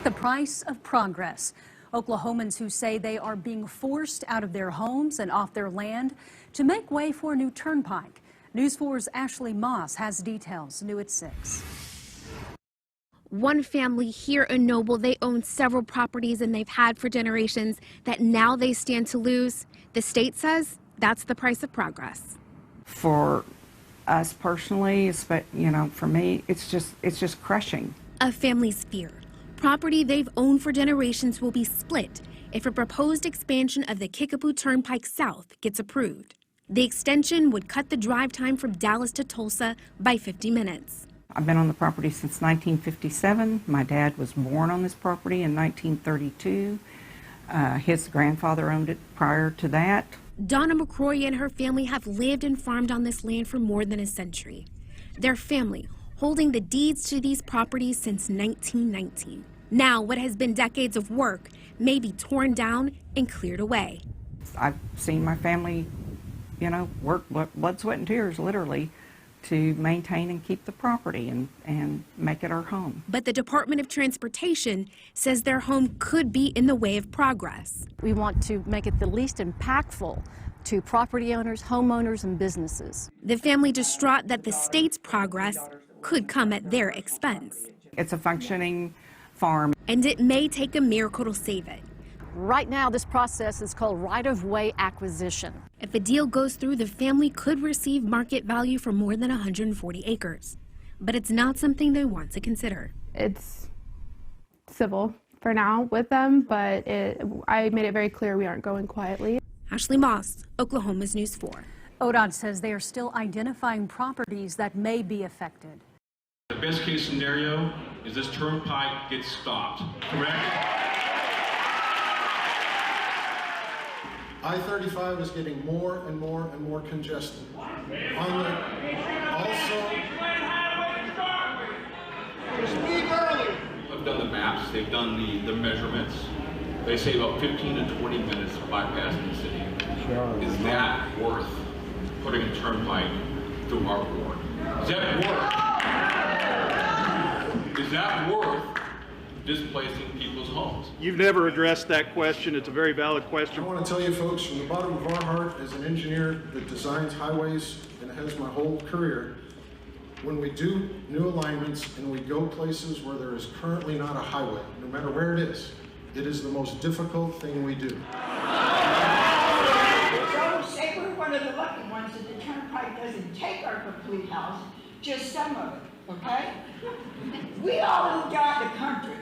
The price of progress. Oklahomans who say they are being forced out of their homes and off their land to make way for a new turnpike. News 4's Ashley Moss has details, new at 6. One family here in Noble, they own several properties and they've had for generations that now they stand to lose. The state says that's the price of progress. For us personally, for me, it's just crushing. A family's fear. Property they've owned for generations will be split if a proposed expansion of the Kickapoo Turnpike South gets approved. The extension would cut the drive time from Dallas to Tulsa by 50 minutes. I've been on the property since 1957. My dad was born on this property in 1932. His grandfather owned it prior to that. Donna McCrory and her family have lived and farmed on this land for more than a century. Their family holding the deeds to these properties since 1919. Now, what has been decades of work may be torn down and cleared away. I've seen my family, work blood, sweat, and tears, literally, to maintain and keep the property and make it our home. But the Department of Transportation says their home could be in the way of progress. We want to make it the least impactful to property owners, homeowners, and businesses. The family distraught that the state's progress could come at their expense. It's a functioning farm. And it may take a miracle to save it. Right now, this process is called right-of-way acquisition. If a deal goes through, the family could receive market value for more than 140 acres. But it's not something they want to consider. It's civil for now with them, but I made it very clear we aren't going quietly. Ashley Moss, Oklahoma's News 4. ODOT says they are still identifying properties that may be affected. The best case scenario is this turnpike gets stopped, correct? I-35 is getting more and more and more congested. They've done the maps, they've done the measurements. They say about 15 to 20 minutes bypassing the city. Sure. Is that worth putting a turnpike through our ward? Is that worth displacing people's homes? You've never addressed that question. It's a very valid question. I want to tell you folks, from the bottom of our heart, as an engineer that designs highways and has my whole career, when we do new alignments and we go places where there is currently not a highway, no matter where it is the most difficult thing we do. So say we're one of the lucky ones that the turnpike doesn't take our complete house, just some of it, okay? We all moved out of the country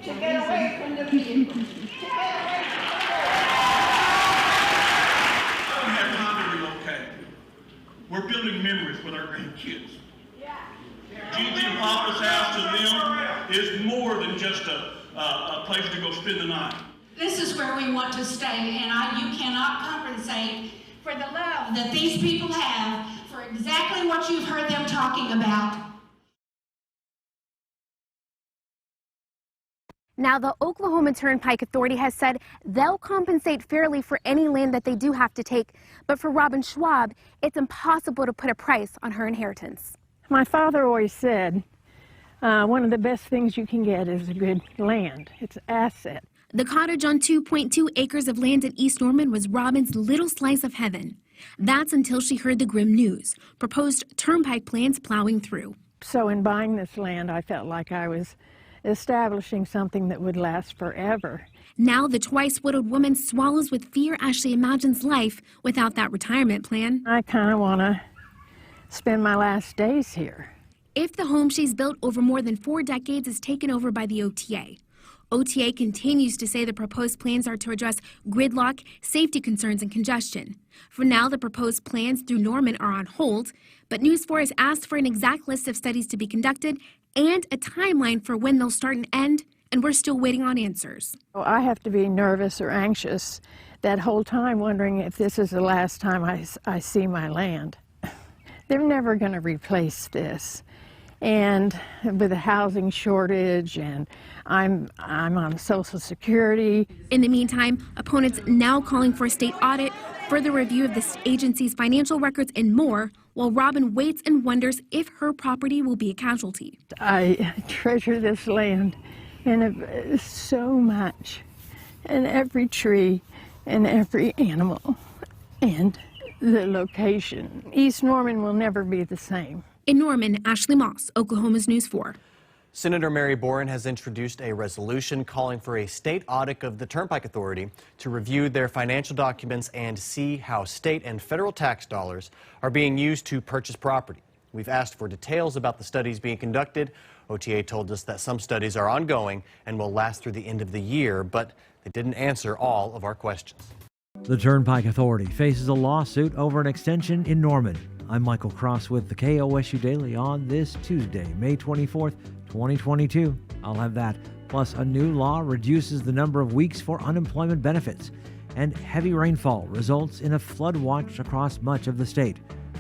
to get away from the vehicles, to get away from the I don't have time to relocate. We're building memories with our grandkids. Gigi and Papa's house to them is more than just a place to go spend the night. This is where we want to stay, and you cannot compensate for the love that these people have for exactly what you've heard them talking about. Now, the Oklahoma Turnpike Authority has said they'll compensate fairly for any land that they do have to take, but for Robin Schwab, it's impossible to put a price on her inheritance. My father always said, one of the best things you can get is a good land. It's an asset. The cottage on 2.2 acres of land in East Norman was Robin's little slice of heaven. That's until she heard the grim news, proposed turnpike plans plowing through. So in buying this land, I felt like I was establishing something that would last forever. Now the twice-widowed woman swallows with fear as she imagines life without that retirement plan. I kind of want to spend my last days here. If the home she's built over more than 4 decades is taken over by the OTA. OTA continues to say the proposed plans are to address gridlock, safety concerns, and congestion. For now, the proposed plans through Norman are on hold, but News 4 has asked for an exact list of studies to be conducted and a timeline for when they'll start and end, and we're still waiting on answers. I have to be nervous or anxious that whole time, wondering if this is the last time I see my land. They're never going to replace this. And with a housing shortage, and I'm on Social Security. In the meantime, opponents now calling for a state audit, further review of the agency's financial records, and more, while Robin waits and wonders if her property will be a casualty. I treasure this land and so much, and every tree and every animal and the location. East Norman will never be the same. In Norman, Ashley Moss, Oklahoma's News 4. Senator Mary Boren has introduced a resolution calling for a state audit of the Turnpike Authority to review their financial documents and see how state and federal tax dollars are being used to purchase property. We've asked for details about the studies being conducted. OTA told us that some studies are ongoing and will last through the end of the year, but they didn't answer all of our questions. The Turnpike Authority faces a lawsuit over an extension in Norman. I'm Michael Cross with the KOSU Daily on this Tuesday, May 24th, 2022. I'll have that. Plus, a new law reduces the number of weeks for unemployment benefits. And heavy rainfall results in a flood watch across much of the state.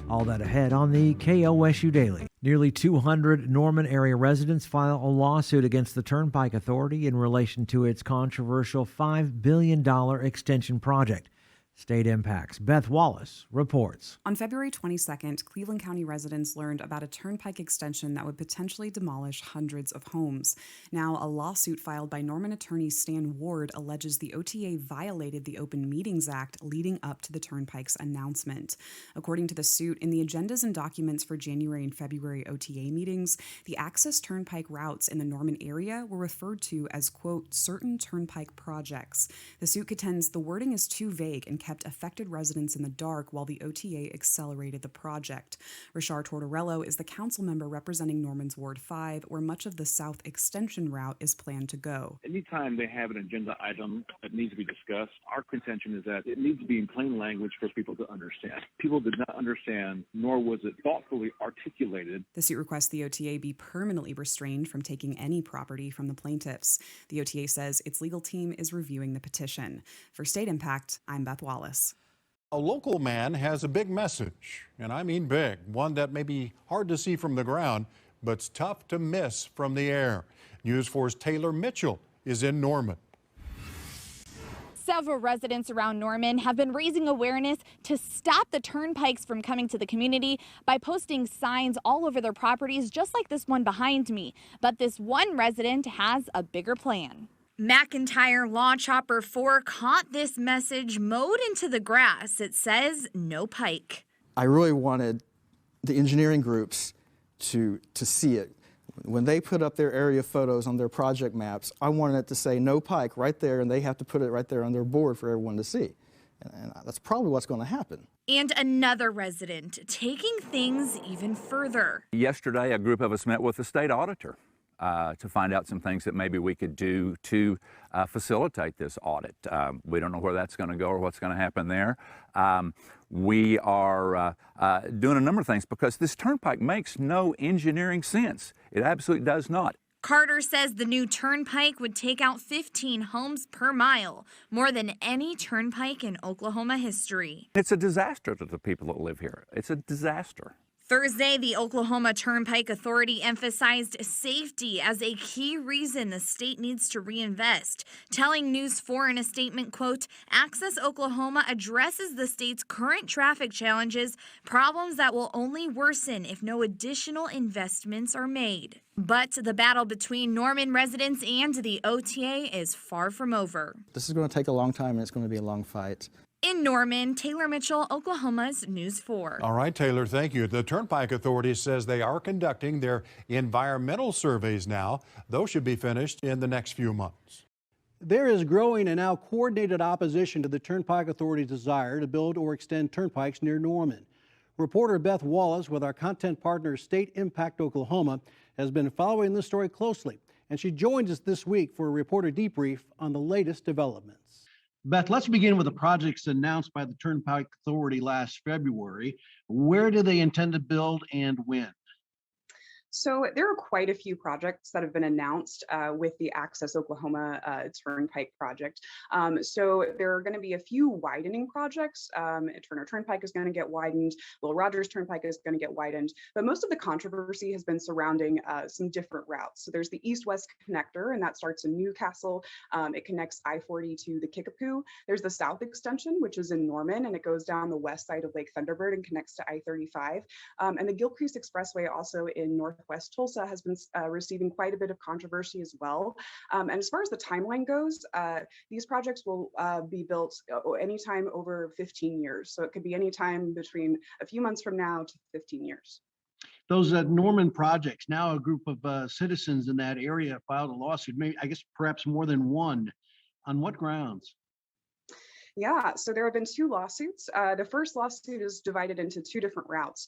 All that ahead on the KOSU Daily. Nearly 200 Norman area residents file a lawsuit against the Turnpike Authority in relation to its controversial $5 billion extension project. State Impact's Beth Wallace reports. On February 22nd, Cleveland County residents learned about a turnpike extension that would potentially demolish hundreds of homes. Now, a lawsuit filed by Norman attorney Stan Ward alleges the OTA violated the Open Meetings Act leading up to the turnpike's announcement. According to the suit, in the agendas and documents for January and February OTA meetings, the access turnpike routes in the Norman area were referred to as, quote, certain turnpike projects. The suit contends the wording is too vague and kept affected residents in the dark while the OTA accelerated the project. Richard Tortorello is the council member representing Norman's Ward 5, where much of the South Extension route is planned to go. Anytime they have an agenda item that needs to be discussed, our contention is that it needs to be in plain language for people to understand. People did not understand, nor was it thoughtfully articulated. The suit requests the OTA be permanently restrained from taking any property from the plaintiffs. The OTA says its legal team is reviewing the petition. For State Impact, I'm Beth Wallace. A local man has a big message, and I mean big, one that may be hard to see from the ground, but's tough to miss from the air. News 4's Taylor Mitchell is in Norman. Several residents around Norman have been raising awareness to stop the turnpikes from coming to the community by posting signs all over their properties, just like this one behind me. But this one resident has a bigger plan. McIntyre Law Chopper 4 caught this message mowed into the grass. It says, no pike. I really wanted the engineering groups to see it. When they put up their area photos on their project maps, I wanted it to say no pike right there, and they have to put it right there on their board for everyone to see. And that's probably what's going to happen. And another resident taking things even further. Yesterday, a group of us met with the state auditor to find out some things that maybe we could do to facilitate this audit. We don't know where that's going to go or what's going to happen there. We are doing a number of things because this turnpike makes no engineering sense. It absolutely does not. Carter says the new turnpike would take out 15 homes per mile, more than any turnpike in Oklahoma history. It's a disaster to the people that live here. It's a disaster. Thursday, the Oklahoma Turnpike Authority emphasized safety as a key reason the state needs to reinvest, telling News 4 in a statement, quote, Access Oklahoma addresses the state's current traffic challenges, problems that will only worsen if no additional investments are made. But the battle between Norman residents and the OTA is far from over. This is going to take a long time, and it's going to be a long fight. In Norman, Taylor Mitchell, Oklahoma's News 4. All right, Taylor, thank you. The Turnpike Authority says they are conducting their environmental surveys now. Those should be finished in the next few months. There is growing and now coordinated opposition to the Turnpike Authority's desire to build or extend turnpikes near Norman. Reporter Beth Wallace with our content partner State Impact Oklahoma has been following this story closely, and she joins us this week for a reporter debrief on the latest developments. Beth, let's begin with the projects announced by the Turnpike Authority last February. Where do they intend to build and when? So there are quite a few projects that have been announced with the Access Oklahoma Turnpike project. So there are going to be a few widening projects. Turner Turnpike is going to get widened. Will Rogers Turnpike is going to get widened. But most of the controversy has been surrounding some different routes. So there's the east-west connector, and that starts in Newcastle. It connects I-40 to the Kickapoo. There's the south extension, which is in Norman, and it goes down the west side of Lake Thunderbird and connects to I-35. And the Gilcrease Expressway also in North West Tulsa has been receiving quite a bit of controversy as well. And as far as the timeline goes, these projects will be built anytime over 15 years. So it could be any time between a few months from now to 15 years. Those Norman projects, now a group of citizens in that area filed a lawsuit, maybe, I guess perhaps more than one. On what grounds? Yeah, so there have been 2 lawsuits. The first lawsuit is divided into 2 different routes.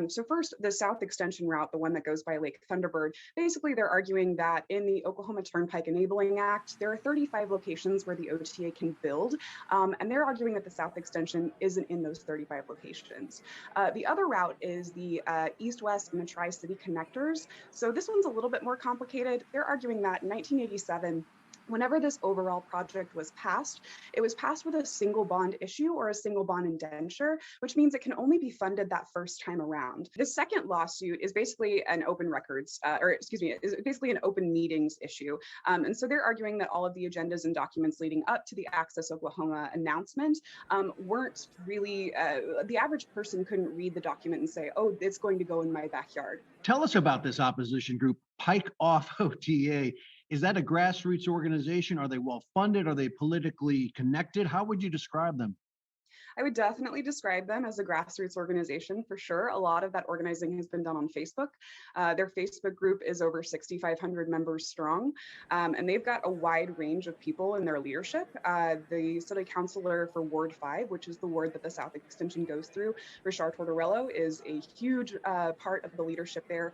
So first, the South Extension route, the one that goes by Lake Thunderbird, basically they're arguing that in the Oklahoma Turnpike Enabling Act, there are 35 locations where the OTA can build, and they're arguing that the South Extension isn't in those 35 locations. The other route is the East-West and the Tri-City connectors. So this one's a little bit more complicated. They're arguing that in 1987, whenever this overall project was passed, it was passed with a single bond issue or a single bond indenture, which means it can only be funded that first time around. The second lawsuit is basically an open records, is basically an open meetings issue. And so they're arguing that all of the agendas and documents leading up to the Access Oklahoma announcement weren't really, the average person couldn't read the document and say, oh, it's going to go in my backyard. Tell us about this opposition group, PIKE OFF OTA. Is that a grassroots organization? Are they well funded? Are they politically connected? How would you describe them? I would definitely describe them as a grassroots organization for sure. A lot of that organizing has been done on Facebook. Their Facebook group is over 6,500 members strong, and they've got a wide range of people in their leadership. The city councilor for Ward 5, which is the ward that the South Extension goes through, Richard Tortorello, is a huge part of the leadership there.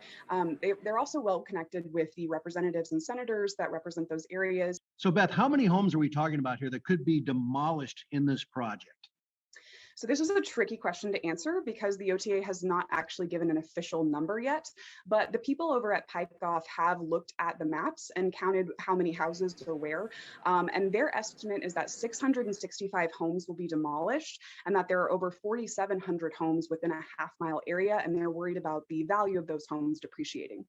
They're also well connected with the representatives and senators that represent those areas. So Beth, how many homes are we talking about here that could be demolished in this project? So this is a tricky question to answer because the OTA has not actually given an official number yet, but the people over at PIKE OFF have looked at the maps and counted how many houses are where, and their estimate is that 665 homes will be demolished and that there are over 4,700 homes within a half-mile area, and they're worried about the value of those homes depreciating.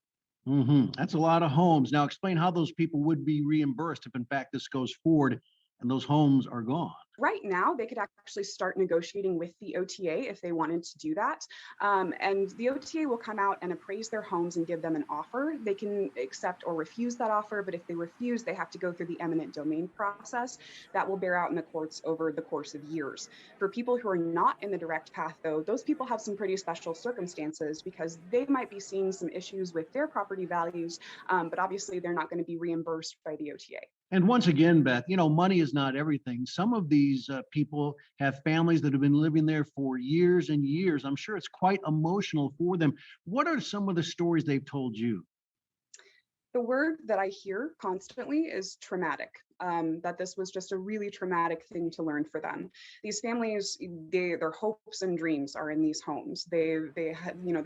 That's a lot of homes. Now explain how those people would be reimbursed if in fact this goes forward and those homes are gone. Right now, they could actually start negotiating with the OTA if they wanted to do that. And the OTA will come out and appraise their homes and give them an offer. They can accept or refuse that offer, but if they refuse, they have to go through the eminent domain process that will bear out in the courts over the course of years. For people who are not in the direct path, though, those people have some pretty special circumstances because they might be seeing some issues with their property values, but obviously they're not going to be reimbursed by the OTA. And once again, Beth, you know, money is not everything. Some of these people have families that have been living there for years and years. I'm sure it's quite emotional for them. What are some of the stories they've told you? The word that I hear constantly is traumatic. That this was just a really traumatic thing to learn for them. These families, their hopes and dreams are in these homes. They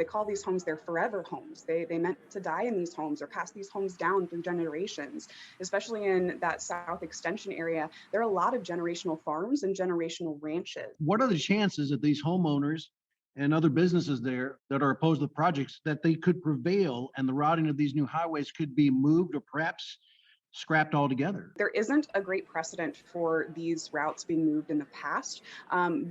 call these homes their forever homes. They meant to die in these homes or pass these homes down through generations. Especially in that South Extension area, there are a lot of generational farms and generational ranches. What are the chances that these homeowners and other businesses there that are opposed to the projects that they could prevail and the routing of these new highways could be moved or perhaps scrapped altogether? There isn't a great precedent for these routes being moved in the past,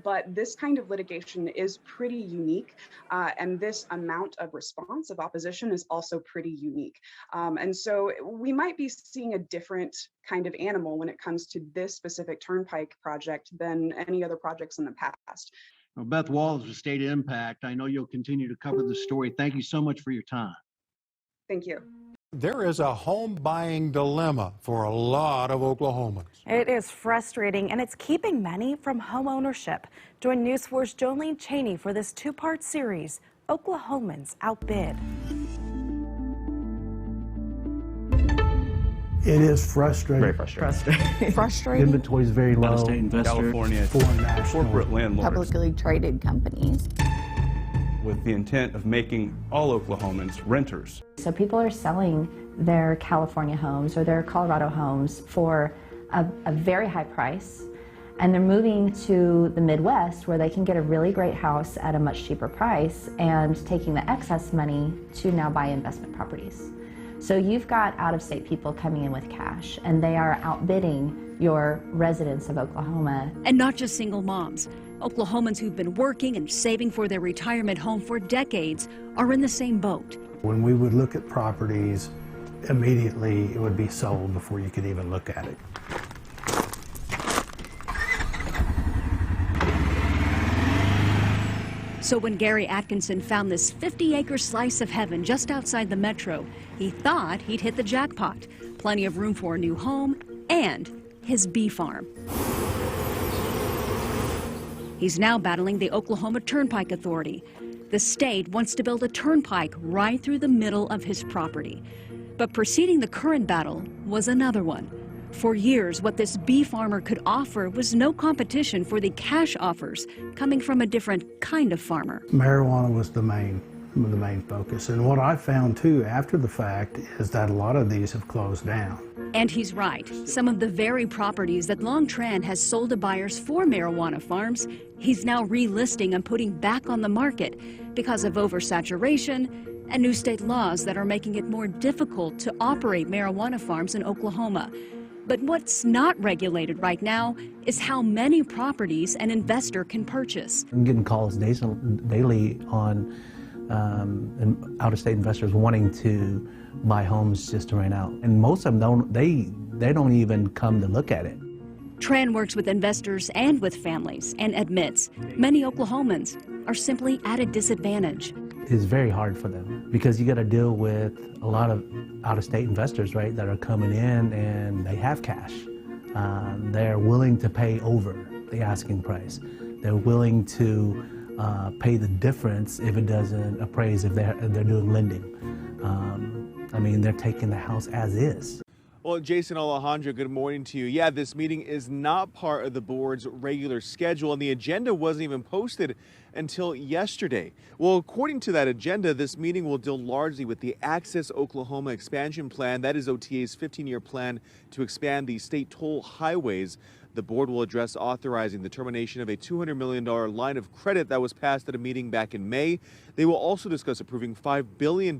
but this kind of litigation is pretty unique, and this amount of response of opposition is also pretty unique. And so we might be seeing a different kind of animal when it comes to this specific Turnpike project than any other projects in the past. Well, Beth Wallace with State Impact, I know you'll continue to cover the story. Thank you so much for your time. Thank you. There is a home buying dilemma for a lot of Oklahomans. It is frustrating, and it's keeping many from home ownership. Join News 4's Jolene Cheney for this two-part series, Oklahomans Outbid. It is frustrating. Very frustrating. Frustrating. Inventory is very low. Out-of-state investors, California, foreign national, corporate landlords, publicly traded companies, with the intent of making all Oklahomans renters. So people are selling their California homes or their Colorado homes for a very high price, and they're moving to the Midwest where they can get a really great house at a much cheaper price and taking the excess money to now buy investment properties. So you've got out-of-state people coming in with cash, and they are outbidding your residents of Oklahoma. And not just single moms. Oklahomans who've been working and saving for their retirement home for decades are in the same boat. When we would look at properties, immediately it would be sold before you could even look at it. So when Gary Atkinson found this 50-acre slice of heaven just outside the metro, he thought he'd hit the jackpot. Plenty of room for a new home and his bee farm. He's now battling the Oklahoma Turnpike Authority. The state wants to build a turnpike right through the middle of his property. But preceding the current battle was another one. For years, what this bee farmer could offer was no competition for the cash offers coming from a different kind of farmer. Marijuana was the main focus. And what I found too after the fact is that a lot of these have closed down. And he's right. Some of the very properties that Long Tran has sold to buyers for marijuana farms, he's now relisting and putting back on the market because of oversaturation and new state laws that are making it more difficult to operate marijuana farms in Oklahoma. But what's not regulated right now is how many properties an investor can purchase. I'm getting calls daily on out-of-state investors wanting to buy homes just to rent out. And most of them they don't even come to look at it. Tran works with investors and with families and admits many Oklahomans are simply at a disadvantage. It's very hard for them because you got to deal with a lot of out-of-state investors, right, that are coming in and they have cash. They're willing to pay over the asking price. They're willing to pay the difference if it doesn't appraise, if they're doing lending. I mean, they're taking the house as is. Well, Jason, Alejandro, good morning to you. Yeah, this meeting is not part of the board's regular schedule, and the agenda wasn't even posted until yesterday. Well, according to that agenda, this meeting will deal largely with the Access Oklahoma expansion plan. That is OTA's 15-year plan to expand the state toll highways. The board will address authorizing the termination of a $200 million line of credit that was passed at a meeting back in May. They will also discuss approving $5 billion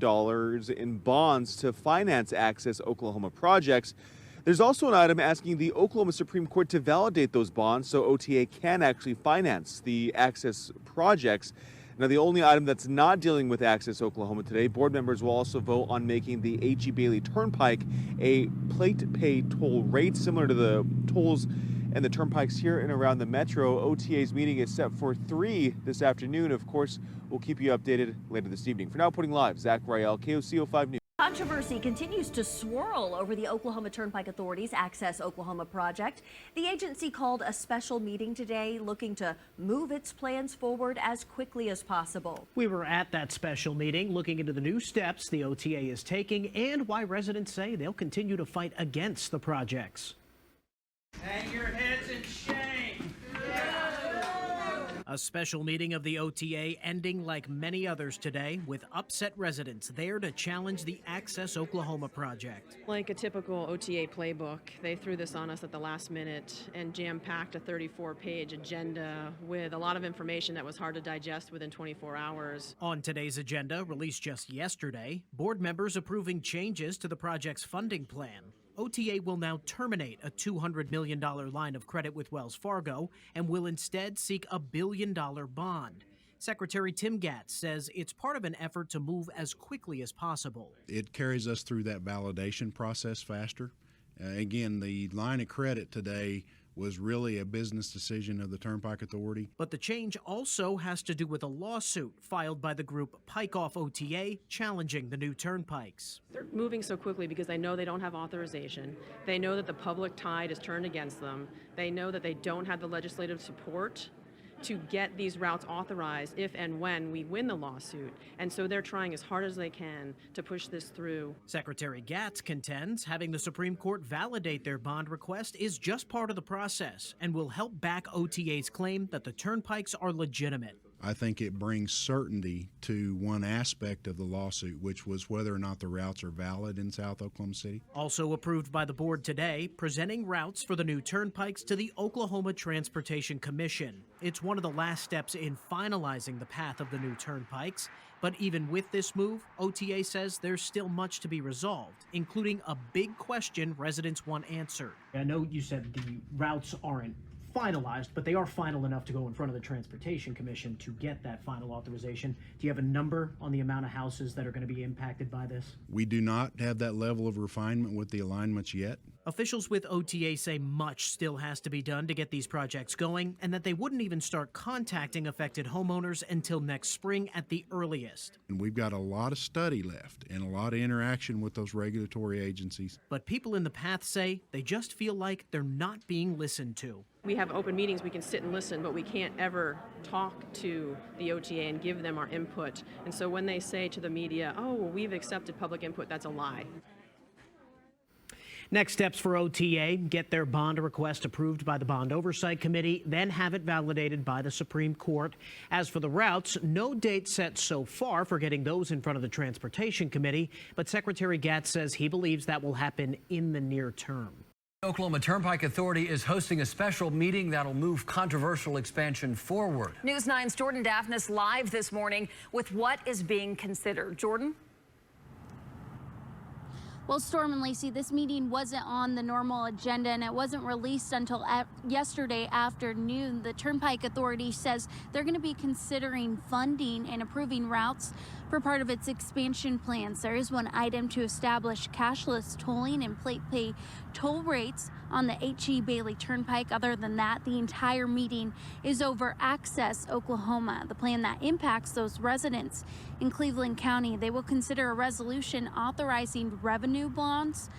in bonds to finance Access Oklahoma projects. There's also an item asking the Oklahoma Supreme Court to validate those bonds so OTA can actually finance the Access projects. Now, the only item that's not dealing with Access Oklahoma today, board members will also vote on making the H.E. Bailey Turnpike a plate pay toll rate similar to the tolls and the turnpikes here and around the metro. OTA's meeting is set for 3 this afternoon. Of course, we'll keep you updated later this evening. For now, putting live, Zach Rael, KOSU 5 News. Controversy continues to swirl over the Oklahoma Turnpike Authority's Access Oklahoma project. The agency called a special meeting today looking to move its plans forward as quickly as possible. We were at that special meeting looking into the new steps the OTA is taking and why residents say they'll continue to fight against the projects. Hang your heads in shame. A special meeting of the OTA ending like many others today with upset residents there to challenge the Access Oklahoma project. Like a typical OTA playbook, they threw this on us at the last minute and jam-packed a 34-page agenda with a lot of information that was hard to digest within 24 hours. On today's agenda, released just yesterday, board members approving changes to the project's funding plan. OTA will now terminate a $200 million line of credit with Wells Fargo and will instead seek a $1 billion bond. Secretary Tim Gatz says it's part of an effort to move as quickly as possible. It carries us through that validation process faster. Again, the line of credit today was really a business decision of the Turnpike Authority. But the change also has to do with a lawsuit filed by the group PIKE Off OTA challenging the new turnpikes. They're moving so quickly because they know they don't have authorization. They know that the public tide is turned against them. They know that they don't have the legislative support to get these routes authorized if and when we win the lawsuit. And so they're trying as hard as they can to push this through. Secretary Gatz contends having the Supreme Court validate their bond request is just part of the process and will help back OTA's claim that the turnpikes are legitimate. I think it brings certainty to one aspect of the lawsuit, which was whether or not the routes are valid in South Oklahoma City. Also approved by the board today, presenting routes for the new turnpikes to the Oklahoma Transportation Commission. It's one of the last steps in finalizing the path of the new turnpikes. But even with this move, OTA says there's still much to be resolved, including a big question residents want answered. I know you said the routes aren't finalized, but they are final enough to go in front of the Transportation Commission to get that final authorization. Do you have a number on the amount of houses that are going to be impacted by this? We do not have that level of refinement with the alignments yet. Officials with OTA say much still has to be done to get these projects going, and that they wouldn't even start contacting affected homeowners until next spring at the earliest. And we've got a lot of study left and a lot of interaction with those regulatory agencies. But people in the path say they just feel like they're not being listened to. We have open meetings, we can sit and listen, but we can't ever talk to the OTA and give them our input. And so when they say to the media, oh, well, we've accepted public input, that's a lie. Next steps for OTA: get their bond request approved by the Bond Oversight Committee, then have it validated by the Supreme Court. As for the routes, no date set so far for getting those in front of the Transportation Committee, but Secretary Gatz says he believes that will happen in the near term. Oklahoma Turnpike Authority is hosting a special meeting that'll move controversial expansion forward. News 9's Jordan Daphnis live this morning with what is being considered. Jordan? Well, Storm and Lacey, this meeting wasn't on the normal agenda and it wasn't released until yesterday afternoon. The Turnpike Authority says they're going to be considering funding and approving routes for part of its expansion plans. There is one item to establish cashless tolling and plate pay toll rates on the H.E. Bailey Turnpike. Other than that, the entire meeting is over Access Oklahoma, the plan that impacts those residents in Cleveland County. They will consider a resolution authorizing revenue bonds.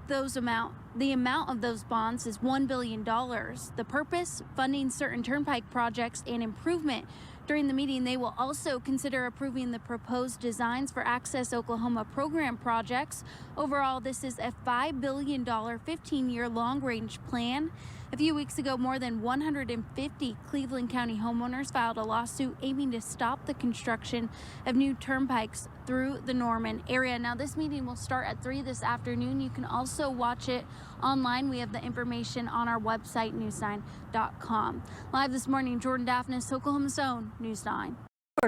The amount of those bonds is $1 billion. The purpose, funding certain turnpike projects and improvement. During the meeting, they will also consider approving the proposed designs for Access Oklahoma program projects. Overall, this is a $5 billion 15-year long-range plan. A few weeks ago, more than 150 Cleveland County homeowners filed a lawsuit aiming to stop the construction of new turnpikes through the Norman area. Now, this meeting will start at 3 this afternoon. You can also watch it online. We have the information on our website, news9.com. Live this morning, Jordan Daphnis, Oklahoma's own News 9.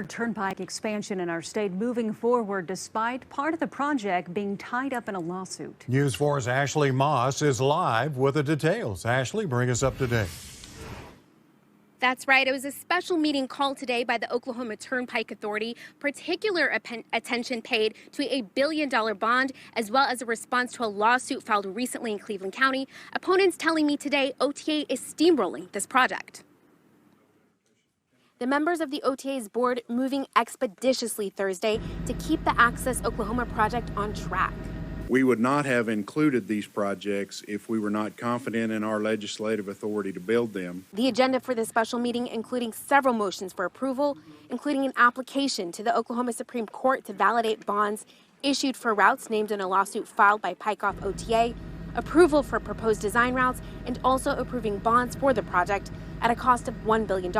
Turnpike expansion in our state moving forward despite part of the project being tied up in a lawsuit. News 4's Ashley Moss is live with the details. Ashley, bring us up to date. That's right. It was a special meeting called today by the Oklahoma Turnpike Authority. Particular attention paid to a $1 billion bond, as well as a response to a lawsuit filed recently in Cleveland County. Opponents telling me today OTA is steamrolling this project. The members of the OTA's board moving expeditiously Thursday to keep the Access Oklahoma project on track. We would not have included these projects if we were not confident in our legislative authority to build them. The agenda for this special meeting including several motions for approval, including an application to the Oklahoma Supreme Court to validate bonds issued for routes named in a lawsuit filed by PIKE OFF OTA, approval for proposed design routes, and also approving bonds for the project at a cost of $1 billion.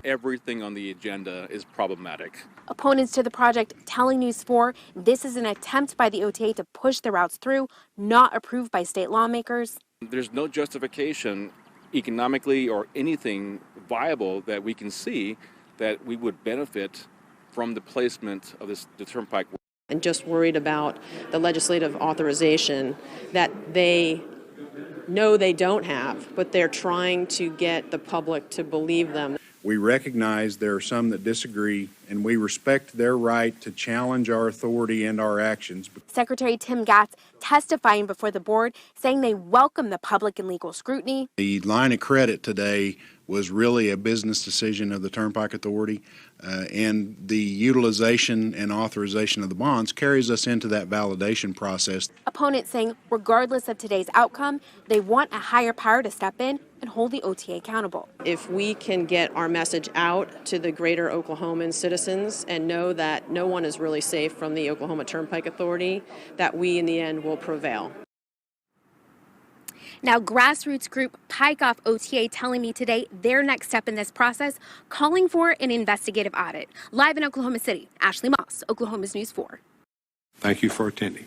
Everything on the agenda is problematic. Opponents to the project telling News 4 this is an attempt by the OTA to push the routes through, not approved by state lawmakers. There's no justification economically or anything viable that we can see that we would benefit from the placement of the Turnpike. And just worried about the legislative authorization that they know they don't have, but they're trying to get the public to believe them. We recognize there are some that disagree, and we respect their right to challenge our authority and our actions. Secretary Tim Gatz testifying before the board, saying they welcome the public and legal scrutiny. The line of credit today was really a business decision of the Turnpike Authority, and the utilization and authorization of the bonds carries us into that validation process. Opponents saying regardless of today's outcome, they want a higher power to step in and hold the OTA accountable. If we can get our message out to the greater Oklahoman citizens and know that no one is really safe from the Oklahoma Turnpike Authority, that we in the end will prevail. Now, grassroots group PIKE OFF OTA telling me today their next step in this process, calling for an investigative audit. Live in Oklahoma City, Ashley Moss, Oklahoma's News 4. Thank you for attending.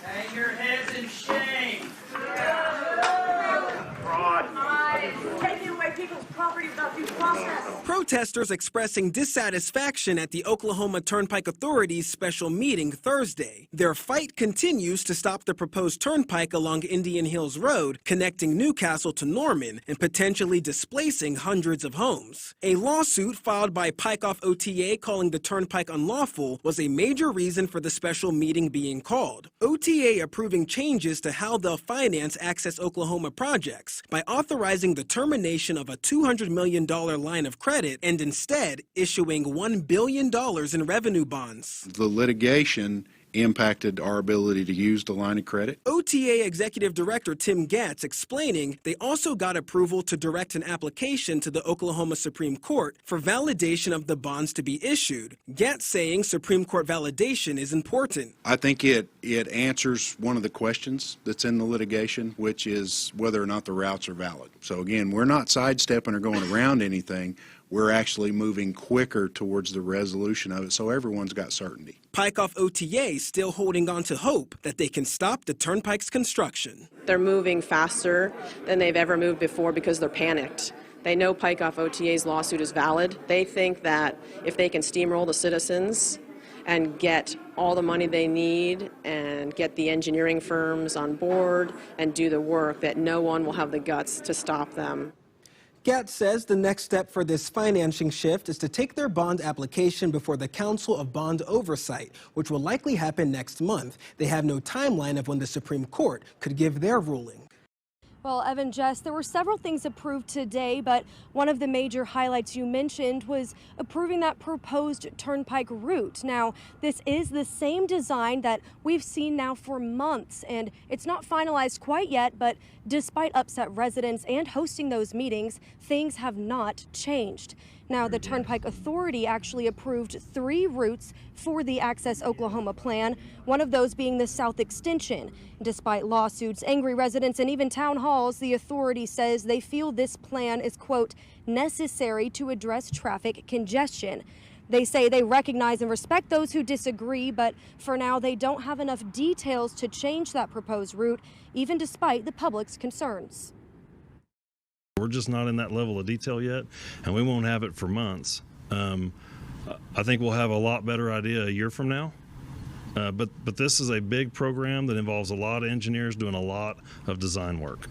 Hang your heads in shame. Fraud. Taking away people's property without Protesters expressing dissatisfaction at the Oklahoma Turnpike Authority's special meeting Thursday. Their fight continues to stop the proposed turnpike along Indian Hills Road, connecting Newcastle to Norman and potentially displacing hundreds of homes. A lawsuit filed by PIKE OFF OTA calling the turnpike unlawful was a major reason for the special meeting being called. OTA approving changes to how they'll finance Access Oklahoma projects by authorizing the termination of a $200 million line of credit and instead issuing $1 billion in revenue bonds. The litigation impacted our ability to use the line of credit. OTA Executive Director Tim Gatz explaining they also got approval to direct an application to the Oklahoma Supreme Court for validation of the bonds to be issued. Gatz saying Supreme Court validation is important. I think it answers one of the questions that's in the litigation, which is whether or not the routes are valid. So again, we're not sidestepping or going around anything. We're actually moving quicker towards the resolution of it, so everyone's got certainty. PIKE OFF OTA still holding on to hope that they can stop the turnpike's construction. They're moving faster than they've ever moved before because they're panicked. They know PIKE OFF OTA's lawsuit is valid. They think that if they can steamroll the citizens and get all the money they need and get the engineering firms on board and do the work, that no one will have the guts to stop them. Gatz says the next step for this financing shift is to take their bond application before the Council of Bond Oversight, which will likely happen next month. They have no timeline of when the Supreme Court could give their ruling. Well, Evan, Jess, there were several things approved today, but one of the major highlights you mentioned was approving that proposed turnpike route. Now, this is the same design that we've seen now for months, and it's not finalized quite yet, but despite upset residents and hosting those meetings, things have not changed. Now, the Turnpike Authority actually approved 3 routes for the Access Oklahoma plan, one of those being the South Extension. Despite lawsuits, angry residents, and even town halls, the authority says they feel this plan is, quote, necessary to address traffic congestion. They say they recognize and respect those who disagree, but for now they don't have enough details to change that proposed route, even despite the public's concerns. We're just not in that level of detail yet, and we won't have it for months. I think we'll have a lot better idea a year from now. But this is a big program that involves a lot of engineers doing a lot of design work.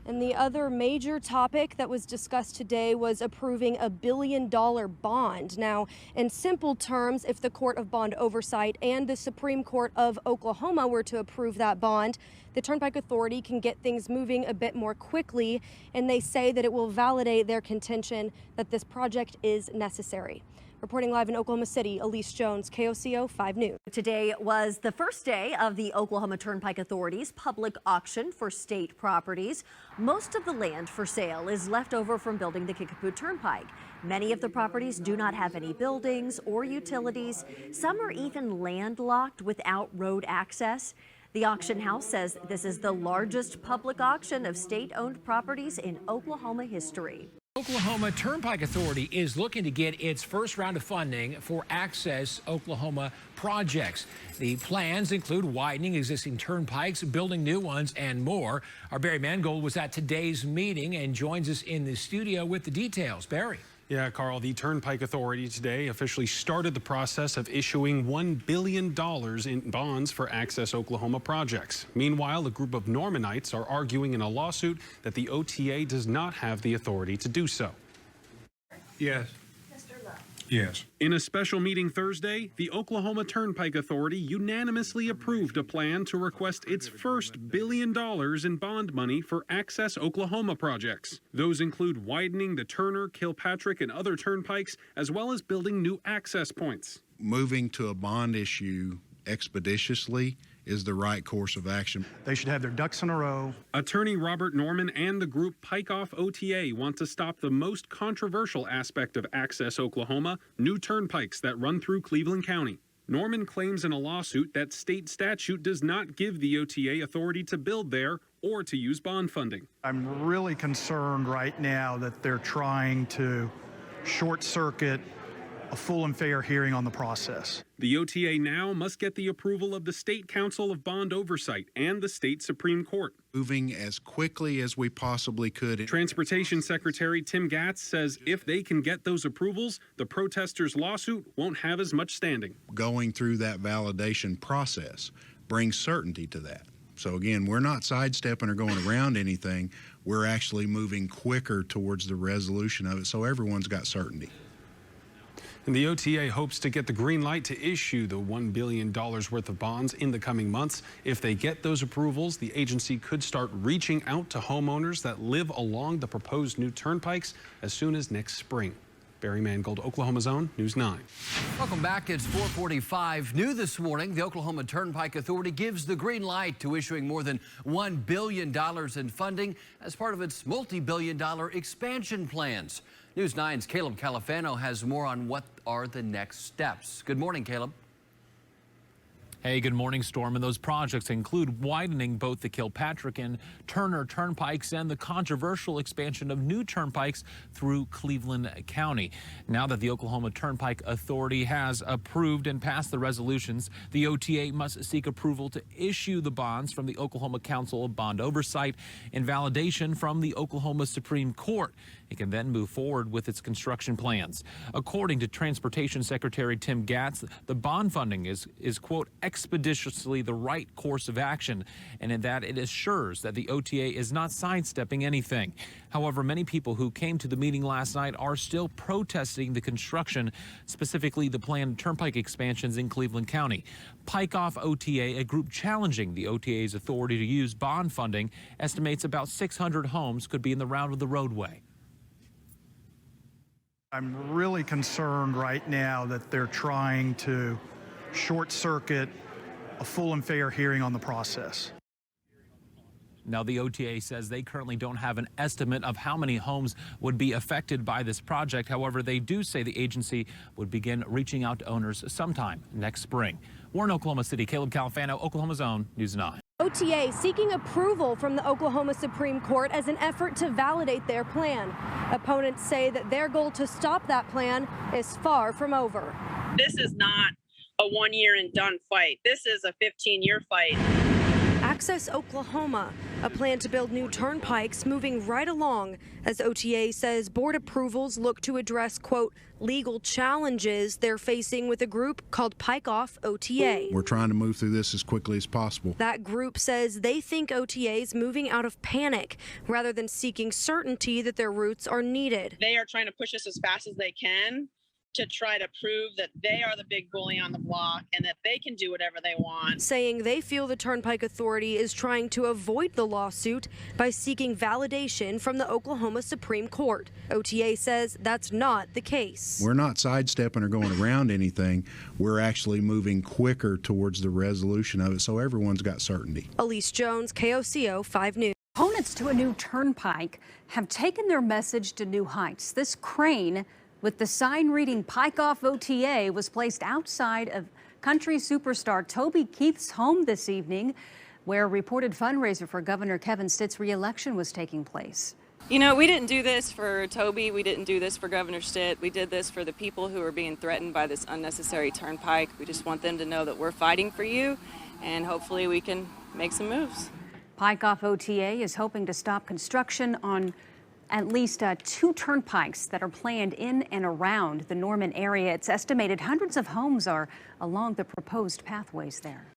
And the other major topic that was discussed today was approving a $1 billion bond. Now, in simple terms, if the Court of Bond Oversight and the Supreme Court of Oklahoma were to approve that bond, the Turnpike Authority can get things moving a bit more quickly, and they say that it will validate their contention that this project is necessary. Reporting live in Oklahoma City, Elise Jones, KOSU 5 News. Today was the first day of the Oklahoma Turnpike Authority's public auction for state properties. Most of the land for sale is left over from building the Kickapoo Turnpike. Many of the properties do not have any buildings or utilities. Some are even landlocked without road access. The auction house says this is the largest public auction of state-owned properties in Oklahoma history. Oklahoma Turnpike Authority is looking to get its first round of funding for Access Oklahoma projects. The plans include widening existing turnpikes, building new ones, and more. Our Barry Mangold was at today's meeting and joins us in the studio with the details. Barry. Yeah, Carl, the Turnpike Authority today officially started the process of issuing $1 billion in bonds for Access Oklahoma projects. Meanwhile, a group of Normanites are arguing in a lawsuit that the OTA does not have the authority to do so. Yes. Yes. In a special meeting Thursday, the Oklahoma Turnpike Authority unanimously approved a plan to request its first $1 billion in bond money for Access Oklahoma projects. Those include widening the Turner, Kilpatrick, and other turnpikes, as well as building new access points. Moving to a bond issue expeditiously is the right course of action. They should have their ducks in a row. Attorney Robert Norman and the group PIKE OFF OTA want to stop the most controversial aspect of Access Oklahoma, new turnpikes that run through Cleveland County. Norman claims in a lawsuit that state statute does not give the OTA authority to build there or to use bond funding. I'm really concerned right now that they're trying to short circuit a full and fair hearing on the process. The OTA now must get the approval of the State Council of Bond Oversight and the state Supreme Court. Moving as quickly as we possibly could. Transportation Secretary Tim Gatz says if they can get those approvals, the protesters' lawsuit won't have as much standing. Going through that validation process brings certainty to that. So again, we're not sidestepping or going around anything. We're actually moving quicker towards the resolution of it, so everyone's got certainty. And the OTA hopes to get the green light to issue the $1 billion worth of bonds in the coming months. If they get those approvals, the agency could start reaching out to homeowners that live along the proposed new turnpikes as soon as next spring. Barry Mangold, Oklahoma's Own, News 9. Welcome back. It's 4:45. New this morning, the Oklahoma Turnpike Authority gives the green light to issuing more than $1 billion in funding as part of its multi-billion-dollar expansion plans. News 9's Caleb Califano has more on what are the next steps. Good morning, Caleb. Hey, good morning, Storm. And those projects include widening both the Kilpatrick and Turner turnpikes and the controversial expansion of new turnpikes through Cleveland County. Now that the Oklahoma Turnpike Authority has approved and passed the resolutions, the OTA must seek approval to issue the bonds from the Oklahoma Council of Bond Oversight and validation from the Oklahoma Supreme Court. It can then move forward with its construction plans. According to Transportation Secretary Tim Gatz, the bond funding is quote, expeditiously the right course of action, and in that it assures that the OTA is not sidestepping anything. However, many people who came to the meeting last night are still protesting the construction, specifically the planned turnpike expansions in Cleveland County. PIKE OFF OTA, a group challenging the OTA's authority to use bond funding, estimates about 600 homes could be in the route of the roadway. I'm really concerned right now that they're trying to short circuit a full and fair hearing on the process. Now, the OTA says they currently don't have an estimate of how many homes would be affected by this project. However, they do say the agency would begin reaching out to owners sometime next spring. We're in Oklahoma City. Caleb Califano, Oklahoma's Own, News 9. OTA seeking approval from the Oklahoma Supreme Court as an effort to validate their plan. Opponents say that their goal to stop that plan is far from over. This is not a 1 year and done fight. This is a 15-year fight. Access Oklahoma, a plan to build new turnpikes moving right along as OTA says board approvals look to address, quote, legal challenges they're facing with a group called PIKE OFF OTA. We're trying to move through this as quickly as possible. That group says they think OTA is moving out of panic rather than seeking certainty that their routes are needed. They are trying to push us as fast as they can to try to prove that they are the big bully on the block and that they can do whatever they want. Saying they feel the Turnpike Authority is trying to avoid the lawsuit by seeking validation from the Oklahoma Supreme Court. OTA says that's not the case. We're not sidestepping or going around anything. We're actually moving quicker towards the resolution of it, so everyone's got certainty. Elise Jones, KOSU 5 News. Opponents to a new turnpike have taken their message to new heights. This crane with the sign reading PIKE OFF OTA was placed outside of country superstar Toby Keith's home this evening, where a reported fundraiser for Governor Kevin Stitt's re-election was taking place. You know, we didn't do this for Toby. We didn't do this for Governor Stitt. We did this for the people who are being threatened by this unnecessary turnpike. We just want them to know that we're fighting for you, and hopefully we can make some moves. PIKE OFF OTA is hoping to stop construction on at least 2 turnpikes that are planned in and around the Norman area. It's estimated hundreds of homes are along the proposed pathways there.